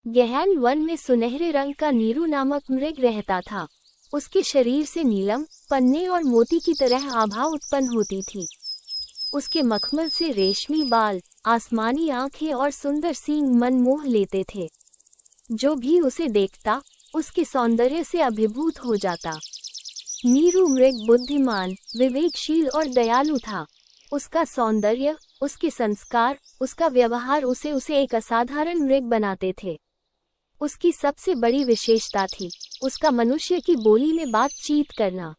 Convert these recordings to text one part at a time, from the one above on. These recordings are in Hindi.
गहन वन में सुनहरे रंग का नीरू नामक मृग रहता था। उसके शरीर से नीलम, पन्ने और मोती की तरह आभा उत्पन्न होती थी। उसके मखमल से रेशमी बाल, आसमानी आंखें और सुंदर सींग मन मोह लेते थे। जो भी उसे देखता, उसके सौंदर्य से अभिभूत हो जाता। नीरू मृग बुद्धिमान, विवेकशील और दयालु था। उसका सौंदर्य, उसके संस्कार, उसका व्यवहार उसे एक असाधारण मृग बनाते थे। उसकी सबसे बड़ी विशेषता थी उसका मनुष्य की बोली में बातचीत करना।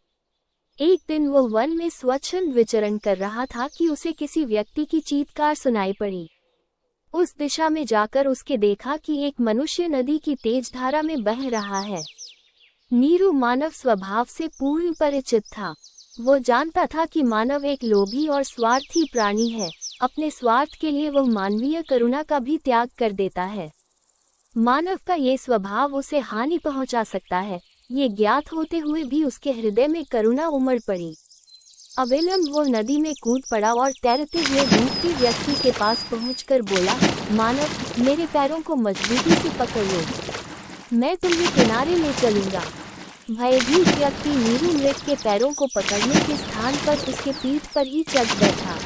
एक दिन वो वन में स्वच्छंद विचरण कर रहा था कि उसे किसी व्यक्ति की चीत्कार सुनाई पड़ी। उस दिशा में जाकर उसके देखा कि एक मनुष्य नदी की तेज धारा में बह रहा है। नीरू मानव स्वभाव से पूर्ण परिचित था। वो जानता था कि मानव एक लोभी और स्वार्थी प्राणी है। अपने स्वार्थ के लिए वह मानवीय करुणा का भी त्याग कर देता है। मानव का ये स्वभाव उसे हानि पहुंचा सकता है। ये ज्ञात होते हुए भी उसके हृदय में करुणा उमड़ पड़ी। अविलंब वो नदी में कूद पड़ा और तैरते हुए डूबते व्यक्ति के पास पहुंचकर बोला, मानव, मेरे पैरों को मजबूती से पकड़ लो, मैं तुम्हें किनारे ले चलूंगा। भयभीत व्यक्ति नीरू मृग के पैरों को पकड़ने के स्थान पर उसके पीठ पर ही चढ़ बैठा।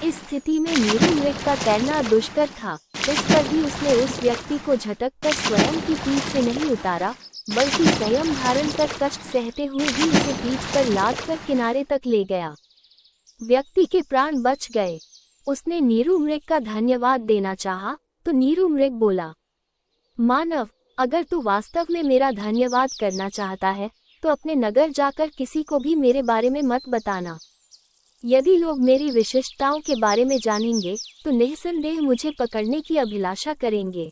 इस स्थिति में नीरू मृग का तैरना दुष्कर था। इस पर भी उसने उस व्यक्ति को झटककर स्वयं की पीठ से नहीं उतारा, बल्कि संयम धारण कर कष्ट सहते हुए भी उसे पीठ पर लादकर किनारे तक ले गया। व्यक्ति के प्राण बच गए। उसने नीरू मृग का धन्यवाद देना चाहा, तो नीरू मृग बोला, मानव, अगर तू वास्तव में मेरा धन्यवाद करना चाहता है, तो अपने नगर जाकर किसी को भी मेरे बारे में मत बताना। यदि लोग मेरी विशिष्टताओं के बारे में जानेंगे, तो निस्संदेह मुझे पकड़ने की अभिलाषा करेंगे।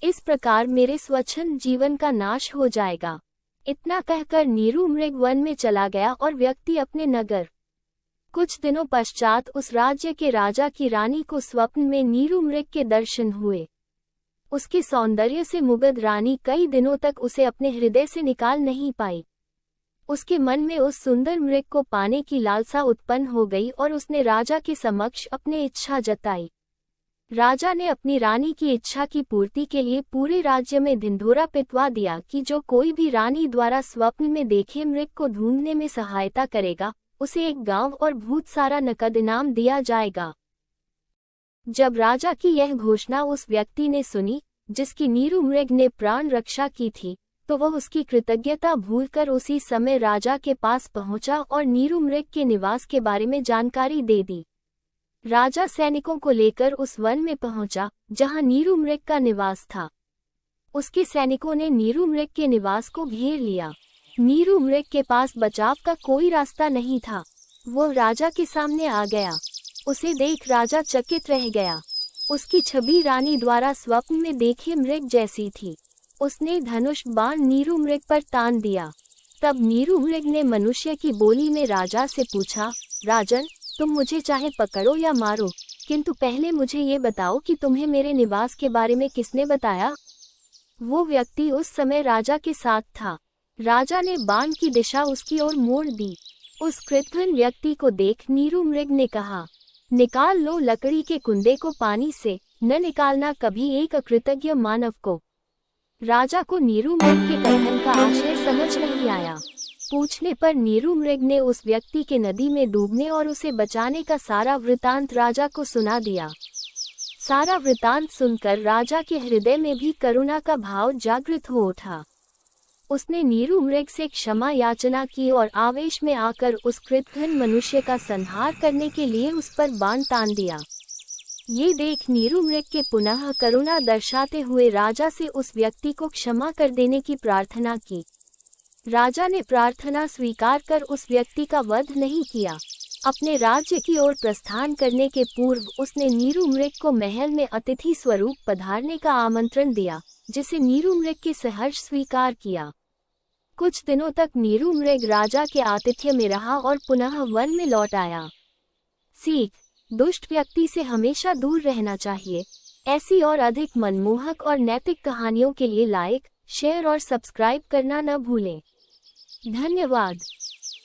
इस प्रकार मेरे स्वच्छंद जीवन का नाश हो जाएगा। इतना कहकर नीरू मृग वन में चला गया और व्यक्ति अपने नगर। कुछ दिनों पश्चात उस राज्य के राजा की रानी को स्वप्न में नीरू मृग के दर्शन हुए। उसके सौंदर्य से मुग्ध रानी कई दिनों तक उसे अपने हृदय से निकाल नहीं पाई। उसके मन में उस सुंदर मृग को पाने की लालसा उत्पन्न हो गई और उसने राजा के समक्ष अपनी इच्छा जताई। राजा ने अपनी रानी की इच्छा की पूर्ति के लिए पूरे राज्य में ढिंढोरा पिटवा दिया कि जो कोई भी रानी द्वारा स्वप्न में देखे मृग को ढूंढने में सहायता करेगा, उसे एक गांव और बहुत सारा नकद इनाम दिया जाएगा। जब राजा की यह घोषणा उस व्यक्ति ने सुनी, जिसकी नीरू मृग ने प्राण रक्षा की थी, तो वह उसकी कृतज्ञता भूलकर उसी समय राजा के पास पहुंचा और नीरू मृग के निवास के बारे में जानकारी दे दी। राजा सैनिकों को लेकर उस वन में पहुंचा, जहां नीरू मृग का निवास था। उसके सैनिकों ने नीरू मृग के निवास को घेर लिया। नीरू मृग के पास बचाव का कोई रास्ता नहीं था। वो राजा के सामने आ गया। उसे देख राजा चकित रह गया। उसकी छवि रानी द्वारा स्वप्न में देखे मृग जैसी थी। उसने धनुष बाण नीरू मृग पर तान दिया। तब नीरू मृग ने मनुष्य की बोली में राजा से पूछा, राजन, तुम मुझे चाहे पकड़ो या मारो, किंतु पहले मुझे ये बताओ कि तुम्हें मेरे निवास के बारे में किसने बताया। वो व्यक्ति उस समय राजा के साथ था। राजा ने बाण की दिशा उसकी ओर मोड़ दी। उस कृतघ्न व्यक्ति को देख नीरू मृग ने कहा, निकाल लो लकड़ी के कुंदे को पानी से, न निकालना कभी एक अकृतज्ञ मानव को। राजा को नीरू मृग के कथन का आशय समझ नहीं आया। पूछने पर नीरू मृग ने उस व्यक्ति के नदी में डूबने और उसे बचाने का सारा वृतांत राजा को सुना दिया। सारा वृतांत सुनकर राजा के हृदय में भी करुणा का भाव जागृत हो उठा। उसने नीरू मृग से क्षमा याचना की और आवेश में आकर उस कृतघ्न मनुष्य का संहार करने के लिए उस पर बाण तान दिया। ये देख नीरू मृग के पुनः करुणा दर्शाते हुए राजा से उस व्यक्ति को क्षमा कर देने की प्रार्थना की। राजा ने प्रार्थना स्वीकार कर उस व्यक्ति का वध नहीं किया। अपने राज्य की ओर प्रस्थान करने के पूर्व उसने नीरू मृग को महल में अतिथि स्वरूप पधारने का आमंत्रण दिया, जिसे नीरू मृग के सहर्ष स्वीकार किया। कुछ दिनों तक नीरू मृग राजा के आतिथ्य में रहा और पुनः वन में लौट आया। सीख: दुष्ट व्यक्ति से हमेशा दूर रहना चाहिए। ऐसी और अधिक मनमोहक और नैतिक कहानियों के लिए लाइक, शेयर और सब्सक्राइब करना न भूलें। धन्यवाद।